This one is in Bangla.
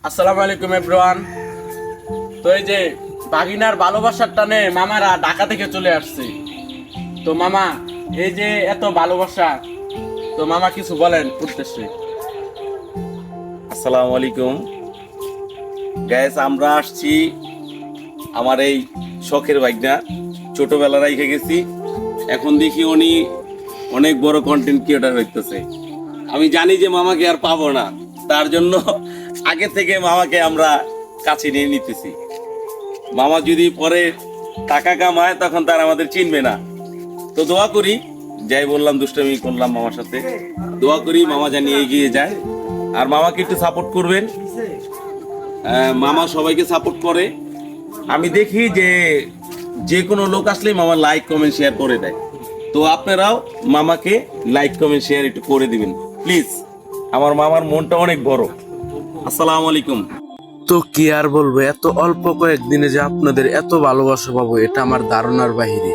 আসসালামু আলাইকুম এভরিওয়ান। তো এই যে বাগিনার ভালোবাসার টানে মামারা ঢাকা থেকে চলে আসছে। তো মামা, এই যে এত ভালোবাসা, তো মামা কিছু বলেন উদ্দেশ্যে। আসসালামু আলাইকুম গাইস, আমরা আসছি আমার এই শখের ভাগনা। ছোটবেলা রেখে গেছি, এখন দেখি উনি অনেক বড় কন্টেন্ট ক্রিয়েটার হইতেছে। আমি জানি যে মামাকে আর পাবো না, তার জন্য আগে থেকে মামাকে আমরা কাছে নিয়ে নিতেছি। মামা যদি পরে টাকা কামায় তখন তার আমাদের চিনবে না। তো দোয়া করি, যাই বললাম দুষ্টামি করলাম মামার সাথে, দোয়া করি মামা জানি এগিয়ে যায়। আর মামাকে একটু সাপোর্ট করবেন। মামা সবাইকে সাপোর্ট করে। আমি দেখি যে যে কোনো লোক আসলে মামা লাইক কমেন্ট শেয়ার করে দেয়। তো আপনারাও মামাকে লাইক কমেন্ট শেয়ার একটু করে দিবেন প্লিজ। আমার মামার মনটা অনেক বড়। আসসালামু আলাইকুম। তো কি আর বলবো, এত অল্প কয়েকদিনে যে আপনাদের এত ভালোবাসা পাবো এটা আমার ধারণার বাহিরে।